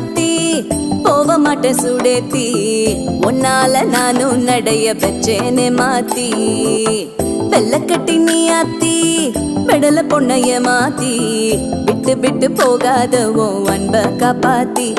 சாத்தி போக மாட்டேன் சுடேத்தி உன்னால நானும் நடைய வச்சேனே மாத்தி வெள்ளக்கட்டி நீ ஆத்தி பெடல பொண்ணைய மாத்தி விட்டு விட்டு போகாத உன் அன்ப காப்பாத்தி